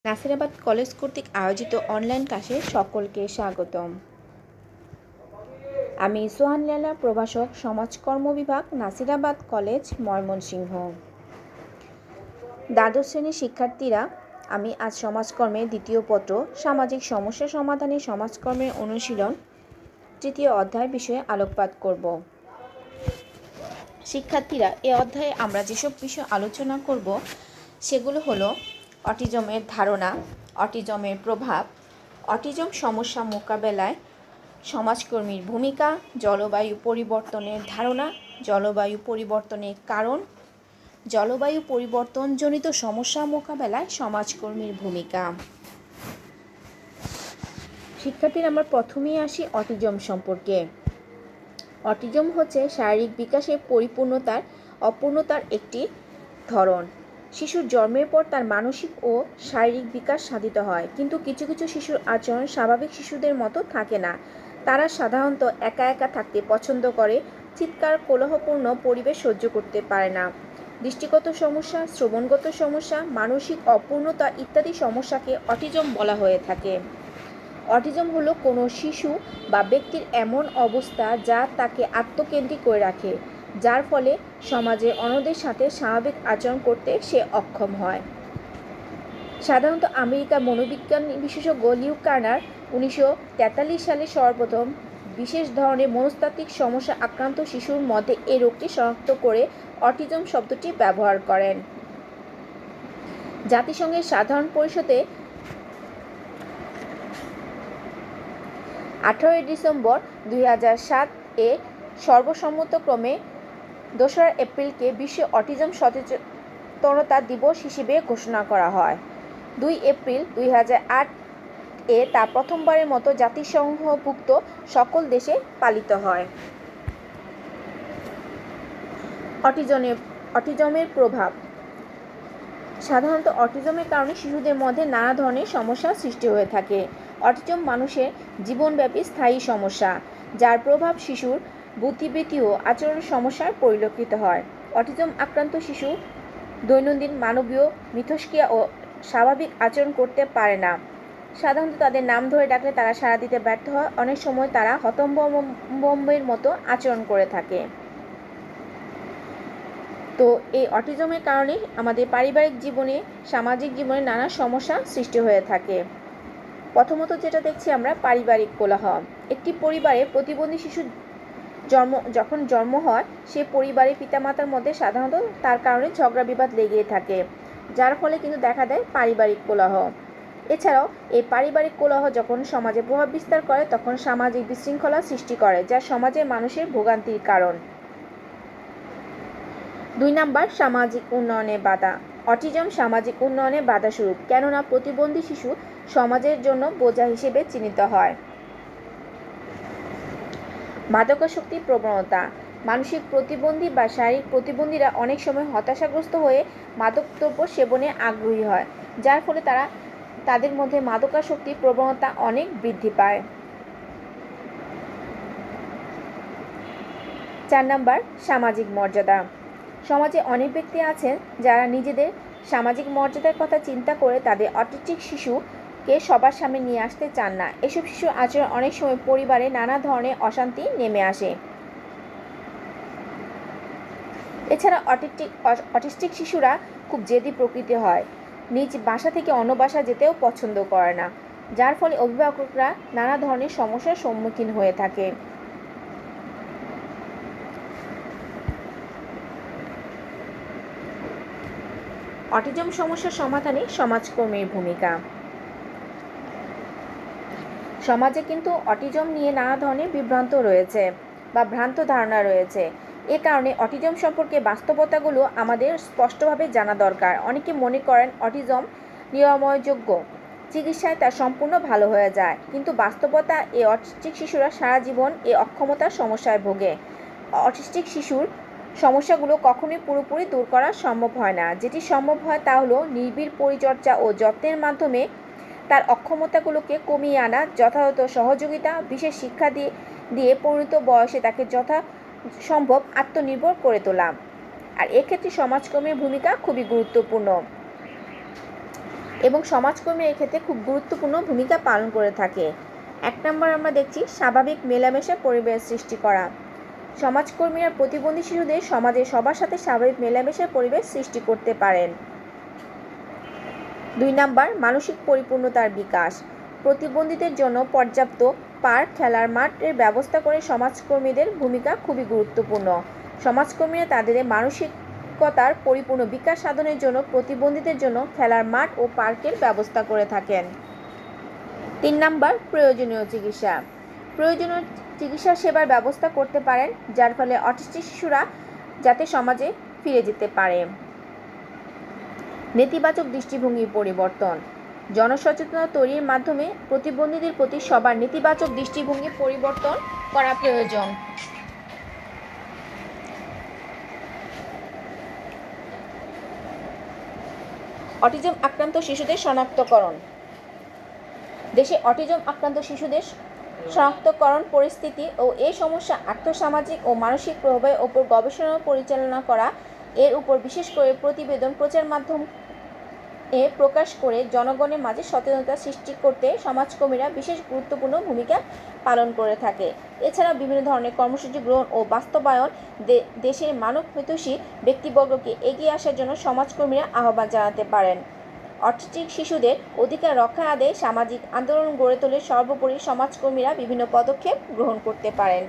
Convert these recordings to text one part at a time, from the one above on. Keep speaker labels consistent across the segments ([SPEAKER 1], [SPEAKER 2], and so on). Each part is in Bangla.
[SPEAKER 1] নাসিরাবাদ কলেজ কর্তৃক আয়োজিত অনলাইন ক্লাসে সকলকে স্বাগতম। আমি সোহান লেলা, প্রভাষক, সমাজকর্ম বিভাগ, নাসিরাবাদ কলেজ, ময়মনসিংহ। দ্বাদশ শ্রেণীর শিক্ষার্থীরা, আমি আজ সমাজকর্মের দ্বিতীয় পত্র সামাজিক সমস্যা সমাধানে সমাজকর্মের অনুশীলন তৃতীয় অধ্যায় বিষয়ে আলোকপাত করব। শিক্ষার্থীরা, এ অধ্যায়ে আমরা যেসব বিষয় আলোচনা করব সেগুলো হলো অটিজমের ধারণা, অটিজমের প্রভাব, অটিজম সমস্যা মোকাবেলায় সমাজকর্মীর ভূমিকা, জলবায়ু পরিবর্তনের ধারণা, জলবায়ু পরিবর্তনের কারণ, জলবায়ু পরিবর্তনজনিত সমস্যা মোকাবেলায় সমাজকর্মীর ভূমিকা। শিক্ষার্থীরা, আমরা প্রথমেই আসি অটিজম সম্পর্কে। অটিজম হচ্ছে শারীরিক বিকাশে পরিপূর্ণতার অপূর্ণতার একটি ধরন। শিশুর জন্মের পর তার মানসিক ও শারীরিক বিকাশ সাধিত হয়, কিন্তু কিছু কিছু শিশুর আচরণ স্বাভাবিক শিশুদের মতো থাকে না। তারা সাধারণত একা একা থাকতে পছন্দ করে, চিৎকার, কোলাহলপূর্ণ পরিবেশ সহ্য করতে পারে না। দৃষ্টিগত সমস্যা, শ্রবণগত সমস্যা, মানসিক অপূর্ণতা ইত্যাদি সমস্যাকে অটিজম বলা হয়ে থাকে। অটিজম হলো কোনো শিশু বা ব্যক্তির এমন অবস্থা যা তাকে আত্মকেন্দ্রিক করে রাখে, যার ফলে সমাজে অন্যদের সাথে স্বাভাবিক আচরণ করতে সে অক্ষম হয়। সাধারণত আমেরিকার মনোবিজ্ঞান বিশেষজ্ঞ লিউ কার্নার 1943 সালে সর্বপ্রথম বিশেষ ধরনের মনস্তাত্ত্বিক সমস্যা আক্রান্ত শিশুর মধ্যে এই রোগটি শনাক্ত করে অটিজম শব্দটি ব্যবহার করেন। জাতিসংঘের সাধারণ পরিষদে 18 ডিসেম্বর 2007-এ সর্বসম্মতক্রমে 2 এপ্রিলকে বিশ্ব অটিজম সচেতনতা দিবস হিসেবে ঘোষণা করা হয়। 2 এপ্রিল 2008-এ তা প্রথমবারের মতো জাতিসংঘভুক্ত সকল দেশে পালিত হয়। অটিজমের প্রভাব। সাধারণত অটিজমের কারণে শিশুদের মধ্যে নানা ধরনের সমস্যার সৃষ্টি হয়ে থাকে। অটিজম মানুষের জীবনব্যাপী স্থায়ী সমস্যা, যার প্রভাব শিশুর বুদ্ধিবৃত্তি ও আচরণ সমস্যায় পরিলক্ষিত হয়। অটিজম আক্রান্ত শিশু দৈনন্দিন মানবীয় মিথস্ক্রিয়া ও স্বাভাবিক আচরণ করতে পারে না। সাধারণত তাদের নাম ধরে ডাকলে তারা সাড়া দিতে ব্যর্থ হয়। অনেক সময় তারা হতভম্বের মতো আচরণ করে থাকে। তো এই অটিজমের কারণে আমাদের পারিবারিক জীবনে, সামাজিক জীবনে নানা সমস্যা সৃষ্টি হয়ে থাকে। প্রথমত যেটা দেখছি আমরা, পারিবারিক কোলাহল। একটি পরিবারে প্রতিবন্ধী শিশু যখন জন্ম হয়, সে পরিবারের পিতামাতার মধ্যে সাধারণত তার কারণে ঝগড়া বিবাদ লেগেই থাকে, যার ফলে কিন্তু দেখা দেয় পারিবারিক কোলাহল। এছাড়াও এই পারিবারিক কোলাহল যখন সমাজে প্রভাব বিস্তার করে, তখন সামাজিক বিশৃঙ্খলা সৃষ্টি করে, যা সমাজের মানুষের ভোগান্তির কারণ। 2 নাম্বার, সামাজিক উন্নয়নে বাধা। অটিজম সামাজিক উন্নয়নে বাধা স্বরূপ, কেননা প্রতিবন্ধী শিশু সমাজের জন্য বোঝা হিসেবে চিহ্নিত হয়। মাদকাসক্তির প্রবণতা। মানসিক প্রতিবন্ধী বা শারীরিক প্রতিবন্ধীরা অনেক সময় হতাশাগ্রস্ত হয়ে মাদকদ্রব্য সেবনে আগ্রহী হয়, যার ফলে তাদের মধ্যে মাদকাসক্তির প্রবণতা অনেক বৃদ্ধি পায়। 4 নাম্বার, সামাজিক মর্যাদা। সমাজে অনেক ব্যক্তি আছেন যারা নিজেদের সামাজিক মর্যাদার কথা চিন্তা করে তাদের অটিস্টিক শিশুকে সবার সামনে নিয়ে আসতে চান না। এসব শিশুর আচরণ অনেক সময় পরিবারে নানা ধরনের অশান্তি নেমে আসে। এছাড়া অটিস্টিক শিশুরা খুব জেদি প্রকৃতি হয়, নিজ বাসা থেকে অন্য বাসা যেতেও পছন্দ করে না, যার ফলে অভিভাবকরা নানা ধরনের সমস্যার সম্মুখীন হয়ে থাকে। অটিজম সমস্যার সমাধানে সমাজকর্মীর ভূমিকা। সমাজে কিন্তু অটিজম নিয়ে নানা ধরনের বিভ্রান্ত রয়েছে বা ভ্রান্ত ধারণা রয়েছে। এ কারণে অটিজম সম্পর্কে বাস্তবতাগুলো আমাদের স্পষ্টভাবে জানা দরকার। অনেকে মনে করেন অটিজম নিরাময়যোগ্য, চিকিৎসায় তা সম্পূর্ণ ভালো হয়ে যায়, কিন্তু বাস্তবতা এই অটিস্টিক শিশুরা সারা জীবন এই অক্ষমতার সমস্যায় ভোগে। অটিস্টিক শিশুর সমস্যাগুলো কখনোই পুরোপুরি দূর করা সম্ভব হয় না। যেটি সম্ভব হয় তা হলো নিবিড় পরিচর্যা ও যত্নের মাধ্যমে তার অক্ষমতাগুলোকে কমিয়ে আনা, যথাযথ সহযোগিতা, বিশেষ শিক্ষা দিয়ে পরিণত বয়সে তাকে যথাসম্ভব আত্মনির্ভর করে তোলা। আর এক্ষেত্রে সমাজকর্মীর ভূমিকা খুবই গুরুত্বপূর্ণ। এবং সমাজকর্মী এক্ষেত্রে খুব গুরুত্বপূর্ণ ভূমিকা পালন করে থাকে। 1 নম্বর আমরা দেখছি স্বাভাবিক মেলামেশা পরিবেশ সৃষ্টি করা। সমাজকর্মীরা প্রতিবন্ধী শিশুদের সমাজে সবার সাথে স্বাভাবিক মেলামেশার পরিবেশ সৃষ্টি করতে পারেন। 2 নম্বর মানসিক পরিপূর্ণতার বিকাশ। প্রতিবন্ধীদের জন্য পর্যাপ্ত পার্ক, খেলার মাঠের ব্যবস্থা করে সমাজকর্মীদের ভূমিকা খুবই গুরুত্বপূর্ণ। সমাজকর্মীরা তাদের মানসিকতার পরিপূর্ণ বিকাশ সাধনের জন্য প্রতিবন্ধীদের জন্য খেলার মাঠ ও পার্কের ব্যবস্থা করে থাকেন। 3 নম্বর প্রয়োজনীয় চিকিৎসা। প্রয়োজনীয় চিকিৎসা সেবার ব্যবস্থা করতে পারেন, যার ফলে অটিস্টিক শিশুরা যাতে সমাজে ফিরে যেতে পারে। নেতিবাচক দৃষ্টিভঙ্গি পরিবর্তন। জনসচেতনতা তৈরির মাধ্যমে প্রতিবন্ধীদের প্রতি সবার নেতিবাচক দৃষ্টিভঙ্গি পরিবর্তন করা প্রয়োজন। অটিজম আক্রান্ত শিশুদের শনাক্তকরণ। দেশে অটিজম আক্রান্ত শিশুদের শনাক্তকরণ পরিস্থিতি ও এই সমস্যা আর্থসামাজিক ও মানসিক প্রভাবের ওপর গবেষণা পরিচালনা করা, এর উপর বিশেষ করে প্রতিবেদন প্রচার মাধ্যম প্রকাশ করে জনগণের মাঝে সচেতনতা সৃষ্টি করতে সমাজকর্মীরা বিশেষ গুরুত্বপূর্ণ ভূমিকা পালন করে থাকে। এছাড়া বিভিন্ন ধরনের কর্মসূচি গ্রহণ ও বাস্তবায়ন দেশের মানবহিতৈষী ব্যক্তিবর্গকে এগিয়ে আসার জন্য সমাজকর্মীরা আহ্বান জানাতে পারেন। অটিস্টিক শিশুদের অধিকার রক্ষা আদায়ে সামাজিক আন্দোলন গড়ে তোলে সর্বোপরি সমাজকর্মীরা বিভিন্ন পদক্ষেপ গ্রহণ করতে পারেন।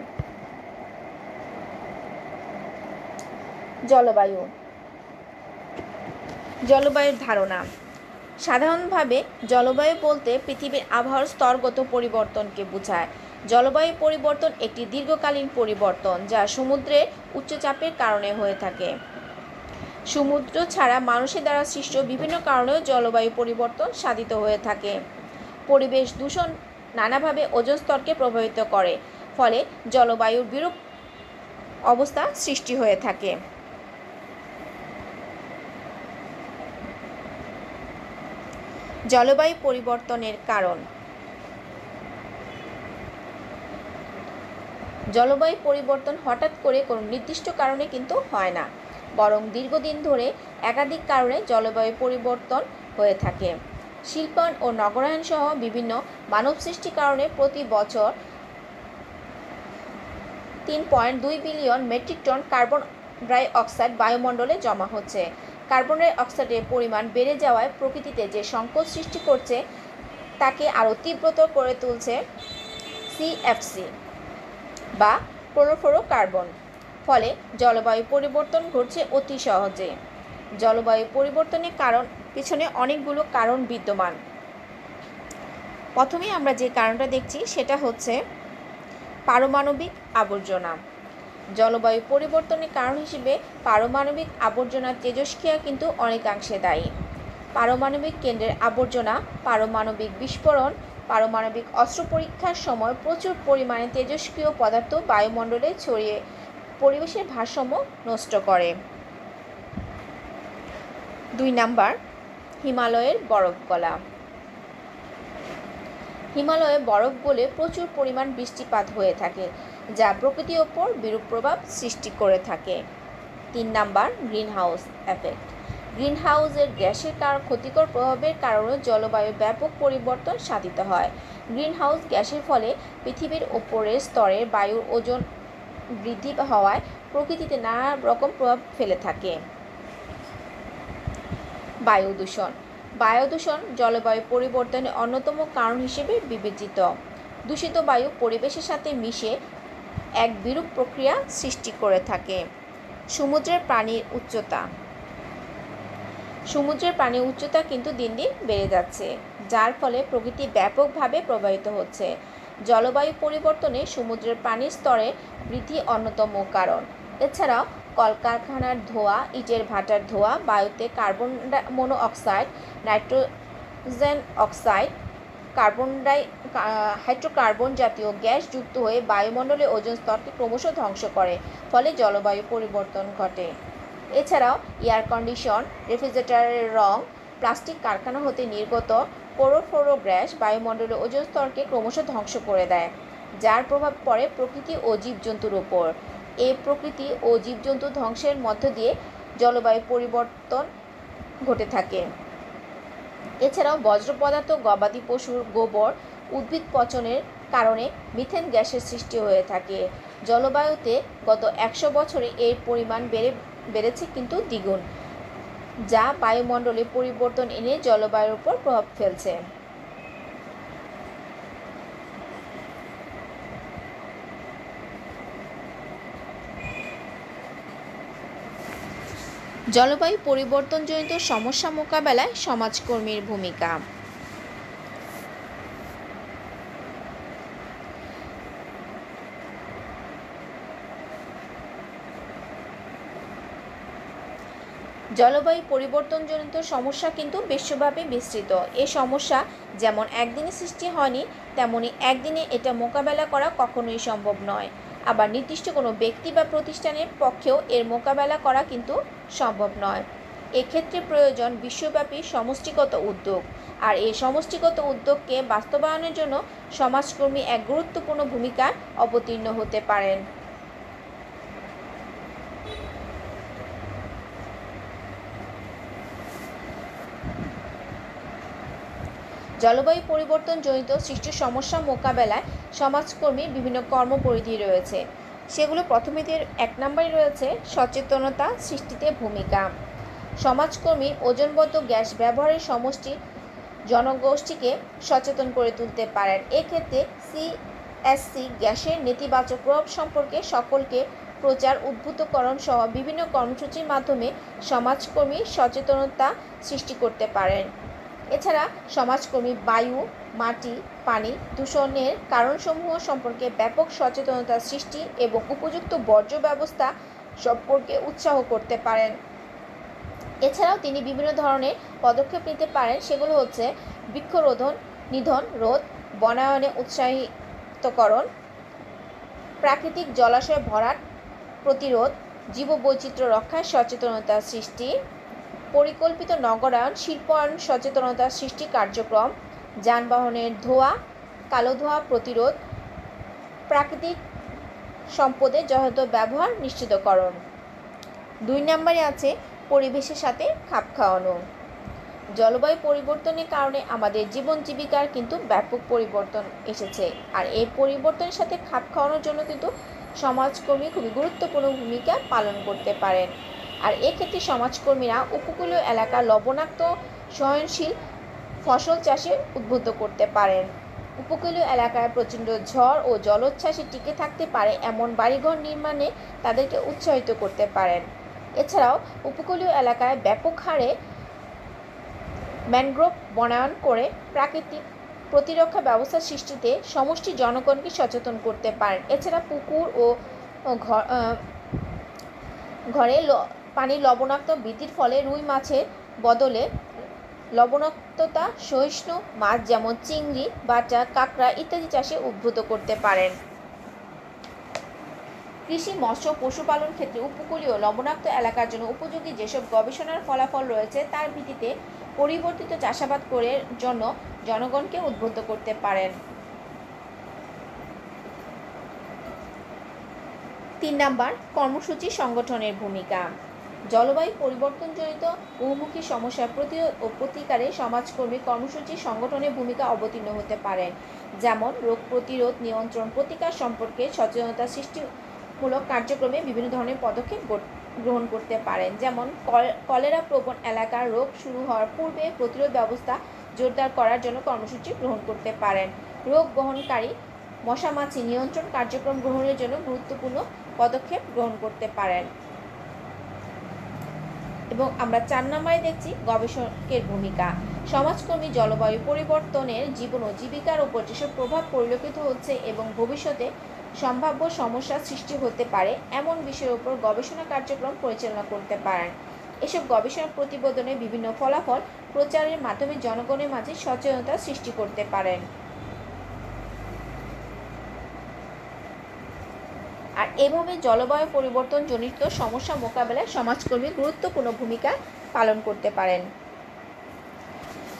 [SPEAKER 1] জলবায়ুর ধারণা। সাধারণভাবে জলবায়ু বলতে পৃথিবীর আবহাওয়ার স্তরগত পরিবর্তনকে বোঝায়। জলবায়ু পরিবর্তন একটি দীর্ঘকালীন পরিবর্তন যা সমুদ্রের উচ্চচাপের কারণে হয়ে থাকে। সমুদ্র ছাড়া মানুষের দ্বারা সৃষ্ট বিভিন্ন কারণেও জলবায়ু পরিবর্তন সাধিত হয়ে থাকে। পরিবেশ দূষণ নানাভাবে ওজোন স্তরকে প্রভাবিত করে, ফলে জলবায়ুর বিরূপ অবস্থা সৃষ্টি হয়ে থাকে। জলবায়ু পরিবর্তনের কারণ। জলবায়ু পরিবর্তন হঠাৎ করে কোনো নির্দিষ্ট কারণে কিন্তু হয় না, বরং দীর্ঘদিন ধরে একাধিক কারণে জলবায়ু পরিবর্তন হয়ে থাকে। শিল্পায়ন ও নগরায়ন সহ বিভিন্ন মানবসৃষ্টি কারণে প্রতি বছর 3.2 billion metric ton carbon die oxide বায়ুমণ্ডলে জমা হচ্ছে। কার্বন ডাই অক্সাইডের পরিমাণ বেড়ে যাওয়ায় প্রকৃতিতে যে সংকট সৃষ্টি করছে তাকে আরও তীব্রতর করে তুলছে সিএফসি বা ক্লোরোফ্লোরোকার্বন। ফলে জলবায়ু পরিবর্তন ঘটছে অতি সহজে। জলবায়ু পরিবর্তনের কারণ পিছনে অনেকগুলো কারণ বিদ্যমান। প্রথমেই আমরা যে কারণটা দেখছি সেটা হচ্ছে পারমাণবিক আবর্জনা। জলবায়ু পরিবর্তনের কারণ হিসেবে পারমাণবিক আবর্জনার তেজস্ক্রিয়া কিন্তু অনেকাংশে দায়ী। পারমাণবিক কেন্দ্রের আবর্জনা, পারমাণবিক বিস্ফোরণ, পারমাণবিক অস্ত্র পরীক্ষার সময় প্রচুর পরিমাণে তেজস্ক্রিয় পদার্থ বায়ুমণ্ডলে ছড়িয়ে পরিবেশের ভারসাম্য নষ্ট করে। 2 নাম্বার হিমালয়ের বরফ গলা। হিমালয়ে বরফ গলে প্রচুর পরিমাণ বৃষ্টিপাত হয়ে থাকে, যা প্রকৃতির ওপর বিরূপ প্রভাব সৃষ্টি করে থাকে। 3 নাম্বার গ্রিনহাউস এফেক্ট। গ্রিনহাউসের গ্যাসের ক্ষতিকর প্রভাবের কারণে জলবায়ুর ব্যাপক পরিবর্তন সাধিত হয়। গ্রিনহাউস গ্যাসের ফলে পৃথিবীর ওপরের স্তরের বায়ুর ওজন বৃদ্ধি হওয়ায় প্রকৃতিতে নানা রকম প্রভাব ফেলে থাকে। বায়ু দূষণ। বায়ু দূষণ জলবায়ু পরিবর্তনের অন্যতম কারণ হিসেবে বিবেচিত। দূষিত বায়ু পরিবেশের সাথে মিশে এক বিরূপ প্রক্রিয়া সৃষ্টি করে থাকে। সমুদ্রের পানির উচ্চতা। সমুদ্রের পানির উচ্চতা কিন্তু দিন দিন বেড়ে যাচ্ছে, যার ফলে প্রকৃতি ব্যাপকভাবে প্রভাবিত হচ্ছে। জলবায়ু পরিবর্তনে সমুদ্রের পানির স্তরে বৃদ্ধি অন্যতম কারণ। এছাড়াও কলকারখানার ধোঁয়া, ইটের ভাটার ধোঁয়া, বায়ুতে carbon monoxide, nitrogen oxide, hydrocarbon জাতীয় গ্যাস যুক্ত হয়ে বায়ুমণ্ডলে ওজোন স্তরকে ক্রমশ ধ্বংস করে, ফলে জলবায়ু পরিবর্তন ঘটে। এছাড়াও এয়ার কন্ডিশন, রেফ্রিজারেটরের রং, প্লাস্টিক কারখানা হতে নির্গত ক্লোরোফ্লোরো গ্যাস বায়ুমণ্ডলে ওজোন স্তরকে ক্রমশ ধ্বংস করে দেয়, যার প্রভাব পড়ে প্রকৃতি ও জীবজন্তুর উপর। এই প্রকৃতি ও জীবজন্তু ধ্বংসের মধ্য দিয়ে জলবায়ু পরিবর্তন ঘটে থাকে। এছাড়াও বজ্র পদার্থ, গবাদি পশুর গোবর, উদ্ভিদ পচনের কারণে মিথেন গ্যাসের সৃষ্টি হয়ে থাকে। জলবায়ুতে গত 100 বছরে এর পরিমাণ বেড়েছে কিন্তু দ্বিগুণ, যা বায়ুমণ্ডলে পরিবর্তন এনে জলবায়ুর উপর প্রভাব ফেলছে। জলবায়ু পরিবর্তনজনিত সমস্যা মোকাবেলায় সমাজকর্মীর ভূমিকা। জলবায়ু পরিবর্তনজনিত সমস্যা কিন্তু বিশ্বব্যাপী বিস্তৃত। এই সমস্যা যেমন একদিনে সৃষ্টি হয়নি, তেমনি একদিনে এটা মোকাবেলা করা কখনোই সম্ভব নয়। আবার নির্দিষ্ট কোনো ব্যক্তি বা প্রতিষ্ঠানের পক্ষেও এর মোকাবেলা করা কিন্তু সম্ভব নয়। এক্ষেত্রে প্রয়োজন বিশ্বব্যাপী সমষ্টিগত উদ্যোগ, আর এই সমষ্টিগত উদ্যোগকে বাস্তবায়নের জন্য সমাজকর্মী এক গুরুত্বপূর্ণ ভূমিকা অবতীর্ণ হতে পারেন। জলবায়ু পরিবর্তনজনিত সৃষ্ট সমস্যা মোকাবেলায় সমাজকর্মীর বিভিন্ন কর্মপরিধি রয়েছে। সেগুলো প্রথমেদের 1 নম্বরে রয়েছে সচেতনতা সৃষ্টিতে ভূমিকা। সমাজকর্মী ওজনবদ্ধ গ্যাস ব্যবহারের সমষ্টি জনগোষ্ঠীকে সচেতন করে তুলতে পারেন। এক্ষেত্রে সিএসসি গ্যাসের নেতিবাচক প্রভাব সম্পর্কে সকলকে প্রচার, উদ্বুদ্ধকরণ সহ বিভিন্ন কর্মসূচির মাধ্যমে সমাজকর্মী সচেতনতা সৃষ্টি করতে পারেন। এছাড়া সমাজকর্মী বায়ু, মাটি, পানি দূষণের কারণসমূহ সম্পর্কে ব্যাপক সচেতনতা সৃষ্টি এবং উপযুক্ত বর্জ্য ব্যবস্থা সম্পর্কে উৎসাহ করতে পারেন। এছাড়াও তিনি বিভিন্ন ধরনের পদক্ষেপ নিতে পারেন। সেগুলো হচ্ছে বৃক্ষরোধন, নিধন রোধ, বনায়নে উৎসাহিতকরণ, প্রাকৃতিক জলাশয় ভরাট প্রতিরোধ, জীববৈচিত্র্য রক্ষায় সচেতনতা সৃষ্টি, পরিকল্পিত নগরায়ন, শিল্পায়ন সচেতনতা সৃষ্টি কার্যক্রম, যানবাহনের ধোঁয়া, কালো ধোঁয়া প্রতিরোধ, প্রাকৃতিক সম্পদের যথাযথ ব্যবহার নিশ্চিতকরণ। 2 নম্বরে আছে পরিবেশের সাথে খাপ খাওয়ানো। জলবায়ু পরিবর্তনের কারণে আমাদের জীবন জীবিকার কিন্তু ব্যাপক পরিবর্তন এসেছে, আর এই পরিবর্তনের সাথে খাপ খাওয়ানোর জন্য কিন্তু সমাজকর্মী খুবই গুরুত্বপূর্ণ ভূমিকা পালন করতে পারেন। আর এক্ষেত্রে সমাজকর্মীরা উপকূলীয় এলাকার লবণাক্ত সহনশীল ফসল চাষে উদ্বুদ্ধ করতে পারেন। উপকূলীয় এলাকায় প্রচণ্ড ঝড় ও জলোচ্ছ্বাসে টিকে থাকতে পারে এমন বাড়িঘর নির্মাণে তাদেরকে উৎসাহিত করতে পারেন। এছাড়াও উপকূলীয় এলাকায় ব্যাপক হারে ম্যানগ্রোভ বনায়ন করে প্রাকৃতিক প্রতিরক্ষা ব্যবস্থা সৃষ্টিতে সমষ্টি জনগণকে সচেতন করতে পারেন। এছাড়া পুকুর ও ঘরে পানির লবণাক্ত বৃদ্ধির ফলে রুই মাছের বদলে লবণাক্ততা সহিষ্ণু মাছ যেমন চিংড়ি, বাটা, কাঁকড়া ইত্যাদি চাষে উদ্বুদ্ধ করতে পারেন। কৃষি, মৎস্য, পশুপালন ক্ষেত্রে উপকূলীয় লবণাক্ত এলাকার জন্য উপযোগী যেসব গবেষণার ফলাফল রয়েছে তার ভিত্তিতে পরিবর্তিত চাষাবাদ করে জন্য জনগণকে উদ্বুদ্ধ করতে পারেন। 3 নম্বর কর্মসূচি সংগঠনের ভূমিকা। জলবায়ু পরিবর্তনজনিত বহুমুখী সমস্যার প্রতিরোধ ও প্রতিকারে সমাজকর্মী কর্মসূচি সংগঠনের ভূমিকা অবতীর্ণ হতে পারেন। যেমন রোগ প্রতিরোধ, নিয়ন্ত্রণ, প্রতিকার সম্পর্কে সচেতনতা সৃষ্টিমূলক কার্যক্রমে বিভিন্ন ধরনের পদক্ষেপ গ্রহণ করতে পারেন। যেমন কলেরা প্রবণ এলাকার রোগ শুরু হওয়ার পূর্বে প্রতিরোধ ব্যবস্থা জোরদার করার জন্য কর্মসূচি গ্রহণ করতে পারেন। রোগ বহনকারী মশামাছি নিয়ন্ত্রণ কার্যক্রম গ্রহণের জন্য গুরুত্বপূর্ণ পদক্ষেপ গ্রহণ করতে পারেন। এবং আমরা 4 নম্বরে দেখছি গবেষকের ভূমিকা। সমাজকর্মী জলবায়ু পরিবর্তনের জীবন ও জীবিকার উপর যেসব প্রভাব পরিলক্ষিত হচ্ছে এবং ভবিষ্যতে সম্ভাব্য সমস্যা সৃষ্টি হতে পারে এমন বিষয়ের উপর গবেষণা কার্যক্রম পরিচালনা করতে পারেন। এসব গবেষণা প্রতিবেদনে বিভিন্ন ফলাফল প্রচারের মাধ্যমে জনগণের মাঝে সচেতনতা সৃষ্টি করতে পারেন। আর এভাবে জলবায়ু পরিবর্তন জনিত সমস্যা মোকাবেলায় সমাজকর্মী গুরুত্বপূর্ণ ভূমিকা পালন করতে পারেন।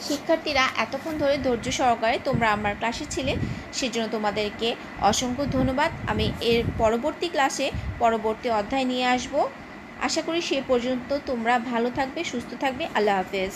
[SPEAKER 1] শিক্ষার্থীরা এতক্ষণ ধরে ধৈর্য সহকারে তোমরা আমার ক্লাসে ছিলে, সেজন্য তোমাদেরকে অসংখ্য ধন্যবাদ। আমি এর পরবর্তী ক্লাসে পরবর্তী অধ্যায় নিয়ে আসব। আশা করি সে পর্যন্ত তোমরা ভালো থাকবে, সুস্থ থাকবে। আল্লাহ হাফেজ।